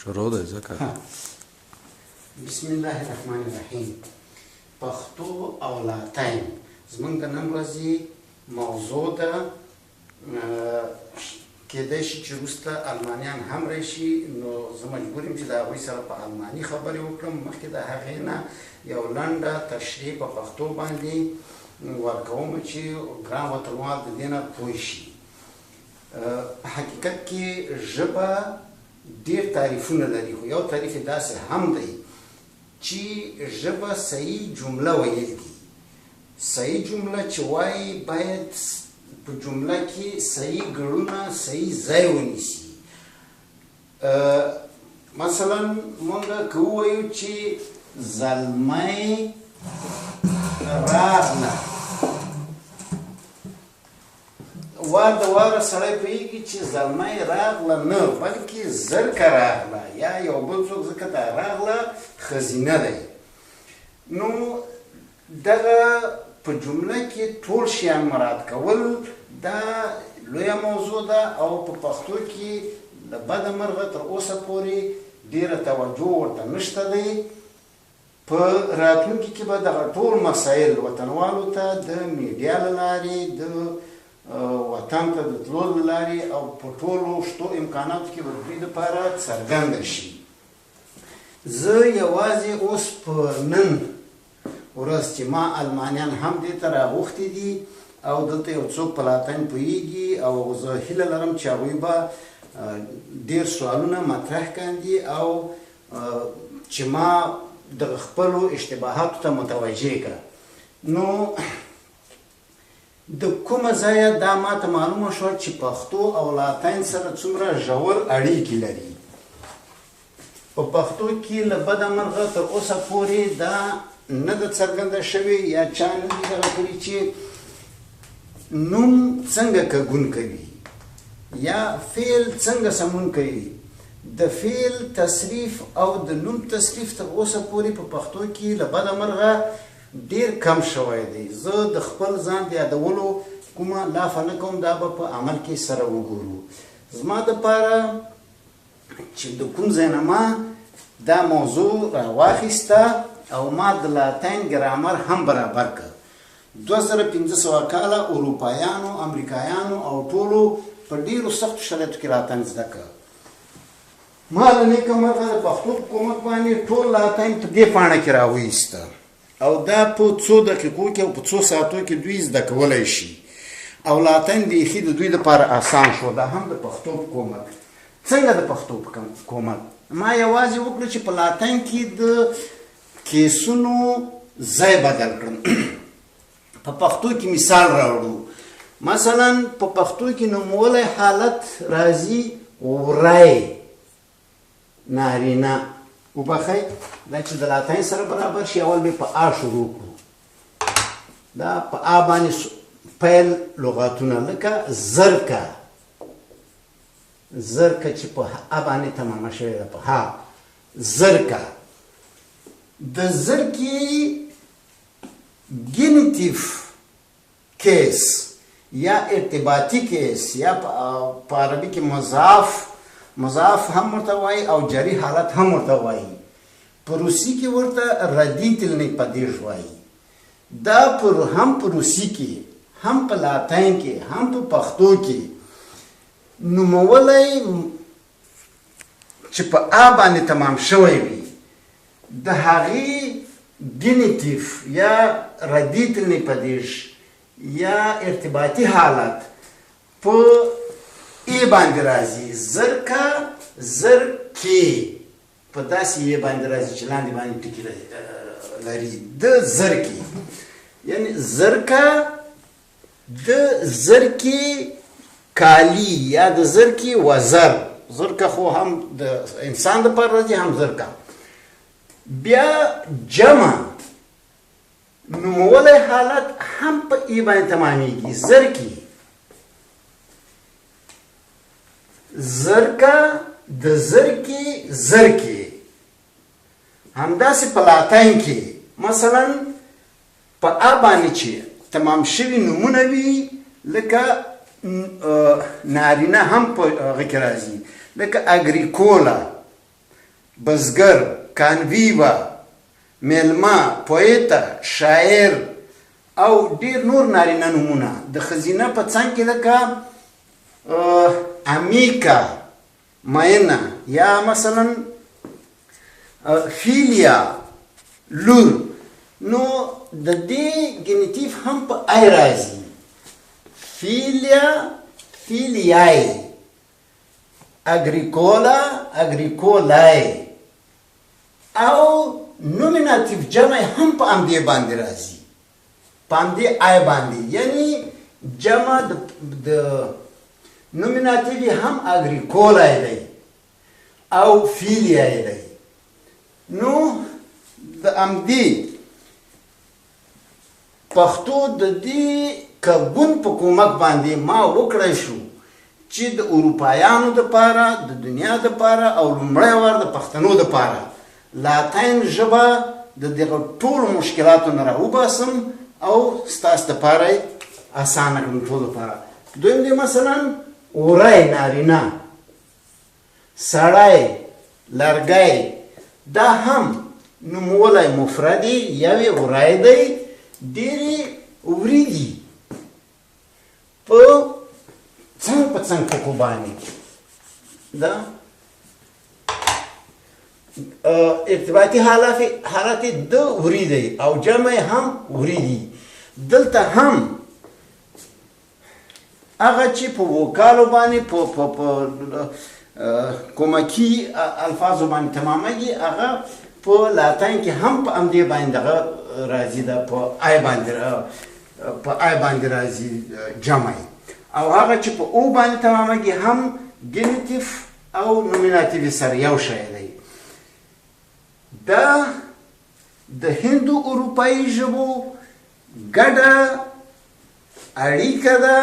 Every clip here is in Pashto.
شروع دی ځکه. بسم الله الرحمن الرحیم. پښتو او لاتین زمونږ د نن ورځې موضوع ده. کېدای شي چې وروسته المانیان هم راشي، نو زه مجبور یم چې د هغوی سره په الماني خبرې وکړم. مخکې د هغې نه یو لنډه تشریح په پښتو باندې ورکوم چې ګران وطنوال د دې نه پوه شي. په حقیقت کې ژبه ډېر تعریفونه لري، خو یو تعریف یې داسې هم دی چې ژبه صحیح جمله ویل دي. صحیح جمله چې وایي باید په جمله کې صحیح ګړونه صحیح ځای ونیسي. مثلا مونږ که ووایو چې زلمی راغله، وار د واره سړی پوهېږي چې زلمی راغله نه، بلکې زرکه راغله یا یو بل څوک، ځکه دا راغله ښځینه دی. نو دغه په جمله کې ټول شیان مراد کول دا لویه موضوع ده، او په پښتو کې د بده مرغه تر اوسه پورې ډېره توجه ورته نشته دی. په راتلونکي کې به دغه ټول مسایل وطنوالو ته د میډیا له لارې، د وطن ته د تلو له لارې او په ټولو شتو امکاناتو کې به د دوی دپاره څرګنده شي. زه یوازې اوس په نن ورځ چې ما المانیان هم دې ته راغوښتي دي او دلته یو څوک په لاتین پوهېږي، او زه هیله لرم چې هغوی به ډېر سوالونه مطرح کاندي او چې ما دغه خپلو اشتباهاتو ته متوجه کړه. نو د کومه ځایه دا ماته معلومه شوه چې پښتو او لاتین سره څومره ژور اړیکې لري. په پښتو کې له بده مرغه تر اوسه پورې دا نه ده څرګنده شوې یا چا نه دي دغه کړي چې نوم څنګه کګون کوي یا فعل څنګه سمون کوي. د فعل تصریف او د نوم تصریف تر اوسه پورې په پښتو کې له بده مرغه ډېر کم شوی دی. زه د خپل ځان د یادولو کومه لافه نه کوم، دا به په عمل کې سره وګورو. زما دپاره چې د کوم ځای نه ما دا موضوع راواخیسته او ما د لاتین ګرامر هم برابر کړ. 2500 کاله اروپایانو، امریکایانو او ټولو په ډېرو سختو شرایطو کې لاتین زده کړ. ما له نیکه مرغه د پښتو حکومت باندې ټول لاتین په دې پاڼه کې راوایسته، او دا په څو دقیقو کې او په څو ساعتو کې دوی زده کولی شي، او لاتین بیخي د دوی دپاره اسان شو. دا هم د پښتو حکومت. څنګه د پښتو حکومت؟ ما یوازې وکړه چې په لاتین کې د کیسونو ځای بدل کړم. په پښتو کې مثال راوړو. مثلا په پښتو کې نومولی حالت راځي وری، نارینه. وبخئ دا چې د لاتین سره برابر شي، اول به په آ شروع کړو. دا په آ باندې پیل لغاتونه لکه زرکه، زرکه چې په آ باندې تمامه شوې ده، په ها زرکه. د زرکې ګینیټیف کیس یا ارتباطي کیس یا په عربي کې مضاف هم ورته وایي او جری حالت هم ورته وایي. په روسي کې ورته ردیتلنی پدیژ وایي. دا هم په روسي کې، هم په لاتین کې، هم په پښتو کې نومولی چې په آ باندې تمام شوی وي، د هغې ګینیټیف یا ردیتلنی پدیژ یا ارتباطي حالت په ای باندې راځي. زرکه، زرکې په داسې ای باندې راځي چې لاندې باندې ټکي لري. د زرکې یعنی زرکه، د زرکې کالی یا د زرکې وزر. زرکه خو هم د انسان دپاره راځي، هم زرکه. بیا جمع نومولی حالت هم په ای باندې تمامیږي. زرکې، زرکه، د زرکې، زرکې. همداسې په لاتین کې مثلا په آ باندې چې تمام شوي نومونه وي، لکه نارینه هم په هغه کې راځي، لکه اګریکولا، بزګر، کانویوا، میلمه، پویته، شاعر او ډیر نور نارینه نومونه. د ښځینه په څنګ کې لکه امیکا، مینه، یا مثلا فیلیا، لور. نو د دې ګنیټیف هم په ای راځي. فیلیا، فیلیای، اګریکولا، اګریکولای، او نومیناتیف جمع هم په همدې باندې راځي، په همدې ای باندې. یعنی جمع د نومیناتیف هم اګریکولای دی او فیلیای دی. نو د همدې پښتو د دې کبون په کومک باندې ما وکړی شو چې د اروپایانو دپاره، د دنیا دپاره او لومړی وار د پښتنو دپاره لاتین ژبه د دغه ټولو مشکلاتو نه راوباسم او ستاسو دپاره یې اسانه کړم ټولو دپاره. دویم دی مثلا وری نارینه، سړی، لرګی، دا هم نومولی مفردي یوې وری دی، ډېرې وري دي په څنګ په څنګ ټکو باندې. دا ارتباطي حالت د وري دی او جمع هم وري دي. دلته هم هغه چې په وکالو باندې په کومکي الفاظو باندې تمامېږي هغه په لاتین کې هم په همدې باندې دغه راځي، ده په ای باندې راځي جمع. او هغه چې په او باندې تمامېږي هم ګنیټیف او نومیناتیف سره یو شی دی. دا د هندو اروپایي ژبو ګډه اړیکه ده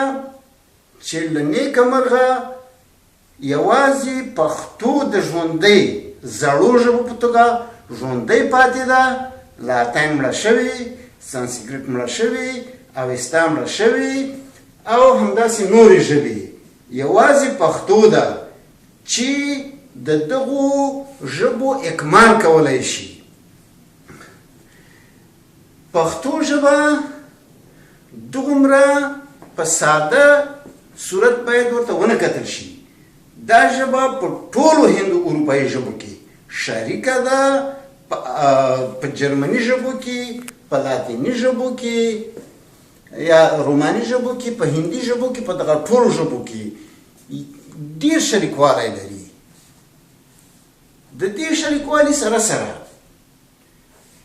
چې له نیکه مرغه یوازې پښتو د ژوندۍ زړو ژبو په توګه ژوندۍ پاتې ده. لاتین مړه شوې، سانسکریت مړه شوې، اوستا مړه شوې او همداسې نورې ژبې. یوازې پښتو ده چې د دغو ژبو اکمال کولی شي. پښتو ژبه دومره په ساده صورت باید ورته ونه کتل شي. دا ژبه په ټولو هندو اروپایي ژبو کې شریکه ده، په جرمني ژبو کې، په لاتیني ژبو کې یا روماني ژبو کې، په هندي ژبو کې، په دغه ټولو ژبو کې ډېر شریکوالی لري. د دې شریکوالي سره سره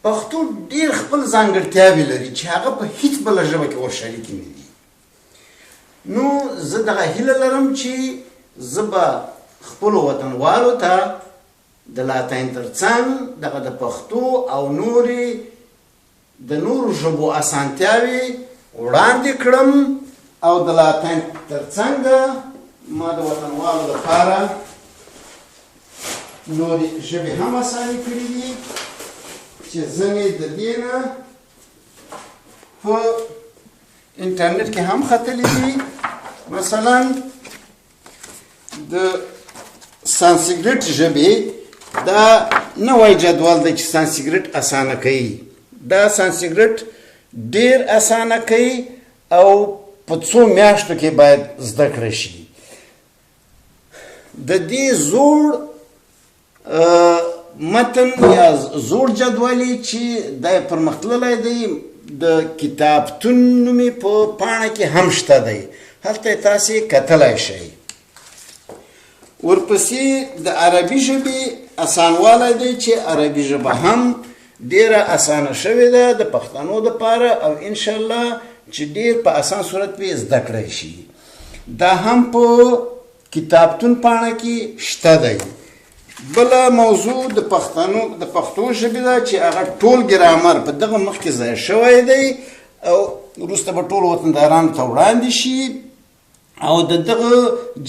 پښتو ډېر خپل ځانګړتیاوې لري چې هغه په هیڅ بله ژبه کې ورشریکې نه دي. نو زه دغه هیله لرم چې زه به خپلو وطنوالو ته د لاتین تر څنګ دغه د پښتو او نورې د نورو ژبو اسانتیاوې وړاندې کړم او د لاتین تر څنګ ما د وطنوالو لپاره نورې ژبې هم اسانې کړي دي چې ځینې د دې نه په انټرنیټ کې هم ختلي دي. مثلا د سانسکریت ژبې دا نوی جدول دی چې سانسکریت اسانه کوي. دا سانسکریت ډېر اسانه کوي او په څو میاشتو کې باید زده کړی شي. د دې زوړ متن یا زوړ جدولي چې دا پرمختللی دی د کتابتون نومې په پاڼه کې هم شته دی، هلته تاسې کتلی شئ. ورپسې د عربي ژبې اسانوالی دی چې عربي ژبه هم ډېره اسانه شوې ده د پښتنو دپاره او انشاءالله چې ډېر په اسان صورت به زده کړی شي. دا هم په کتابتون پاڼه کې شته دی. بله موضوع د پښتو ژبې ده چې هغه ټول ګرامر په دغه مخ کې ځای شوی دی او وروسته به ټولو وطندارانو ته وړاندې شي او د دغه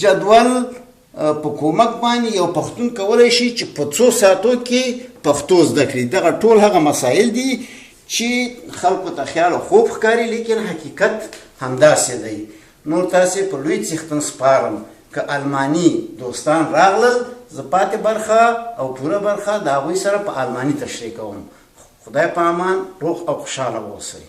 جدول په کومک باندې یو پښتون کولی شي چې په څو ساعتو کې پښتو زده کړي. دغه ټول هغه مسایل دي چې خلکو ته خیال او خوب ښکاري، لیکن حقیقت همداسې دی. نور تاسې په لوی څښتن سپارم که الماني دوستان راغلل زه پاتې برخه او پوره برخه د هغوی سره په آلماني تشریح کوم. خدای په امان، روغ او خوشحاله اوسئ.